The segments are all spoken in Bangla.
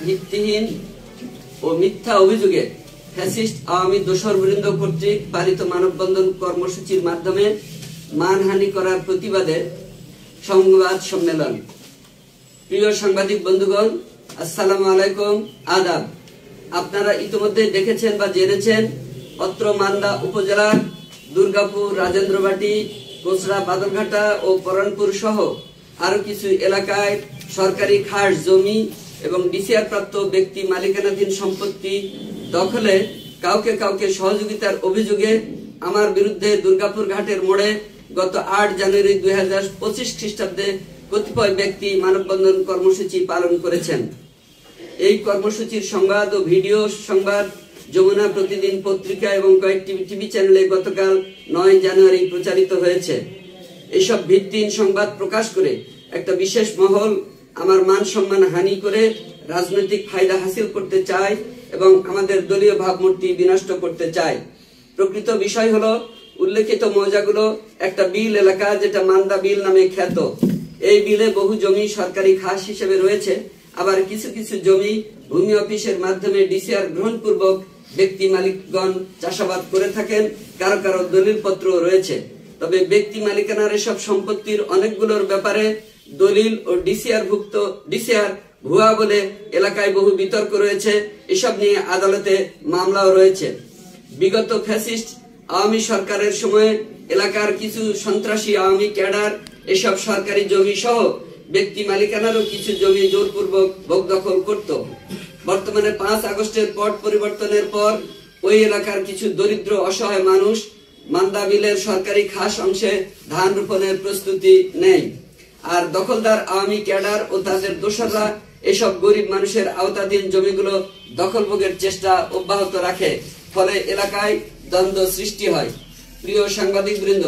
ভিত্তিহীন ও মিথ্যা অভিযোগে ফ্যাসিস্ট আওয়ামী দোসরবৃন্দ কর্তৃক পালিত মানববন্ধন কর্মসূচির মাধ্যমে মানহানি করার প্রতিবাদে সংবাদ সম্মেলন। প্রিয় সাংবাদিক বন্ধুগণ, আসসালামু আলাইকুম, আদাব। আপনারা ইতিমধ্যে দেখেছেন বা জেনেছেন অত্র মান্দা উপজেলার দুর্গাপুর, রাজেন্দ্রবাটি, কোচরা, বাদলঘাটা ও পরানপুর সহ আরো কিছু এলাকায় সরকারি খাস জমি এবং ডিসিআর প্রাপ্ত ব্যক্তি মালিকানাধীন সম্পত্তি দখলে কাউকে কাউকে সহযোগিতার অভিযোগে আমার বিরুদ্ধে দুর্গাপুর ঘাটের মোড়ে গত 8 জানুয়ারি 2025 খ্রিস্টাব্দে কতিপয় ব্যক্তি মানববন্ধন কর্মসূচি পালন করেছেন। এই কর্মসূচির সংবাদ ও ভিডিও সংবাদ যমুনা প্রতিদিন পত্রিকা এবং কয়েকটি টিভি চ্যানেলে গতকাল 9 জানুয়ারি প্রচারিত হয়েছে। এইসব ভিত্তিহীন সংবাদ প্রকাশ করে একটা বিশেষ মহল আমার মান সম্মান হানি করে রাজনৈতিক ফায়দা হাসিল করতে চায় এবং আমাদের দলীয় ভাবমূর্তি বিনষ্ট করতে চায়। প্রকৃত বিষয় হলো, উল্লেখিত মৌজাগুলো একটা বিল এলাকা, যেটা মান্দা বিল নামে খ্যাত। এই বিলে বহু জমি সরকারি খাস হিসেবে রয়েছে, আবার কিছু কিছু জমি ভূমি অফিসের মাধ্যমে ডিসিআর গ্রহণপূর্বক ব্যক্তি মালিকগণ চাষাবাদ করে থাকেন, কারো কারো দলিলপত্র রয়েছে। তবে ব্যক্তি মালিকানার এসব সম্পত্তির অনেকগুলোর ব্যাপারে দলিল ও ডিসিআর ভুয়া বলে এলাকায় বহু বিতর্ক রয়েছে। এসব নিয়ে আদালতে মামলাও রয়েছে। বিগত ফ্যাসিস্ট আওয়ামী সরকারের সময়ে এলাকার কিছু সন্ত্রাসী আওয়ামী ক্যাডার এসব সরকারি জমি সহ ব্যক্তি মালিকানারও কিছু জমি জোরপূর্বক ভোগদখল করত। বর্তমানে 5 আগস্টের পট পরিবর্তনের পর ওই এলাকার কিছু দরিদ্র অসহায় মানুষ মান্দা বিলের সরকারি খাস অংশে ধান রোপণের প্রস্তুতি নেয়, আর দখলদার আওয়ামী ক্যাডার ও তাদের দোসররা এসব গরিব মানুষের আওতাধীন জমিগুলো দখলভোগের চেষ্টা অব্যাহত রাখে। ফলে এলাকায় দ্বন্দ্ব সৃষ্টি হয়। প্রিয় সাংবাদিক বৃন্দ,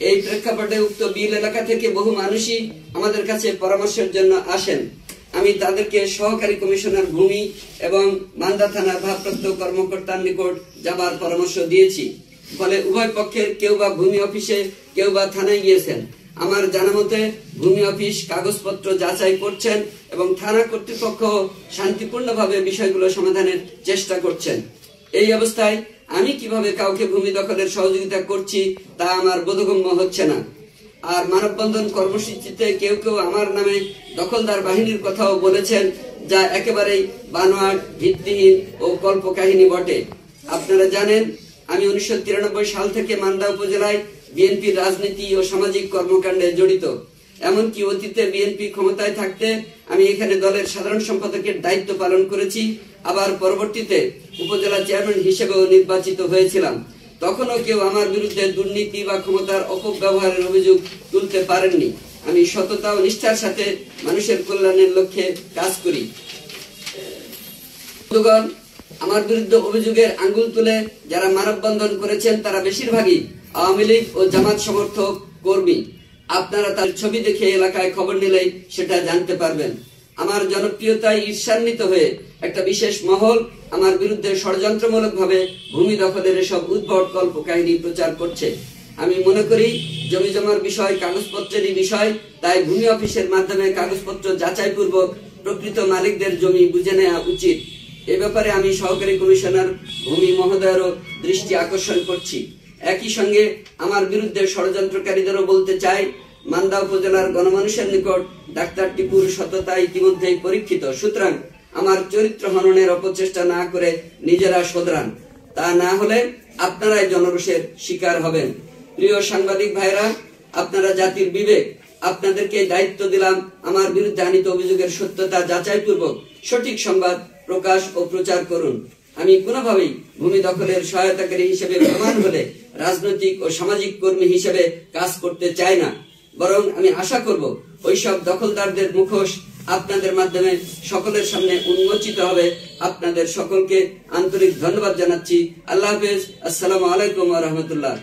এই প্রেক্ষাপটে উক্ত বিল এলাকা থেকে বহু মানুষই আমাদের কাছে পরামর্শের জন্য আসেন। আমি তাদেরকে সহকারী কমিশনার ভূমি এবং মান্দা থানার ভারপ্রাপ্ত কর্মকর্তার নিকট যাবার পরামর্শ দিয়েছি। ফলে উভয় পক্ষের কেউ বা ভূমি অফিসে, কেউ বা থানায় গিয়েছেন। আমার জানা মতে ভূমি অফিস কাগজপত্র যাচাই করছেন এবং থানা কর্তৃপক্ষ শান্তিপূর্ণভাবে বিষয়গুলো সমাধানের চেষ্টা করছেন। এই অবস্থায় আমি কিভাবে কাউকে ভূমি দখলের সহযোগিতা করছি তা আমার বোধগম্য হচ্ছে না। আর মানববন্ধন কর্মসূচিতে কেউ কেউ আমার নামে দখলদার বাহিনীর কথাও বলেছেন, যা একেবারেই বানোয়াট, ভিত্তিহীন ও কল্পকাহিনী বটে। আপনারা জানেন, আমি 1993 সাল থেকে মান্দা উপজেলায় বিএনপির রাজনীতি ও সামাজিক কর্মকাণ্ডে জড়িত। এমনকি অতীতে বিএনপি ক্ষমতায় থাকতে আমি এখানে দলের সাধারণ সম্পাদকের দায়িত্ব পালন করেছি, আবার পরবর্তীতে উপজেলা চেয়ারম্যান হিসেবেও নির্বাচিত হয়েছিলাম। তখনও কেউ আমার বিরুদ্ধে দুর্নীতি বা ক্ষমতার অপব্যবহারের অভিযোগ তুলতে পারেননি। আমি সততা ও নিষ্ঠার সাথে মানুষের কল্যাণের লক্ষ্যে কাজ করি। আমার বিরুদ্ধে অভিযোগের আঙ্গুল তুলে যারা মানববন্ধন করেছেন তারা বেশিরভাগই আওয়ামী লীগ ও জামাত সমর্থক কর্মী। আপনারা তার ছবি দেখে এলাকায় খবর নিলেই সেটা জানতে পারবেন। আমার জনপ্রিয়তায় ঈর্ষান্বিত হয়ে একটা বিশেষ মহল আমার বিরুদ্ধে ষড়যন্ত্রমূলকভাবে ভূমি দখলের এসব উদ্ভট কল্পকাহিনী প্রচার করছে। আমি মনে করি জমি জমার বিষয় কাগজপত্রেরই বিষয়, তাই ভূমি অফিসের মাধ্যমে কাগজপত্র যাচাই পূর্বক প্রকৃত মালিকদের জমি বুঝে নেওয়া উচিত। এ ব্যাপারে আমি সহকারী কমিশনার ভূমি মহোদয়েরও দৃষ্টি আকর্ষণ করছি। একই সঙ্গে আমার বিরুদ্ধে ষড়যন্ত্রকারীদেরও বলতে চাই, মান্দা উপজেলার গণমানুষের নিকট ডাক্তার টিপুর সততা ইতিমধ্যেই পরীক্ষিত। সুতরাং আমার চরিত্র হননের অপচেষ্টা না করে নিজেরা শোধরান, তা না হলে আপনারাই জনরোষের শিকার হবেন। প্রিয় সাংবাদিক ভাইরা, আপনারা জাতির বিবেক, আপনাদেরকে দায়িত্ব দিলাম আমার বিরুদ্ধে আনিত অভিযোগের সত্যতা যাচাই পূর্বক সঠিক সংবাদ প্রকাশ ও প্রচার করুন। আমি কোনোভাবেই ভূমি দখলের সহায়তাকারী হিসেবে প্রমাণ হলে রাজনৈতিক ও সামাজিক কর্মী হিসেবে কাজ করতে চাই না, বরং আমি আশা করব ওইসব দখলদারদের মুখোশ আপনাদের মাধ্যমে সকলের সামনে উন্মোচিত হবে। আপনাদের সকলকে আন্তরিক ধন্যবাদ জানাচ্ছি। আল্লাহ হাফেজ। আসসালামু আলাইকুম ওয়া রাহমাতুল্লাহ।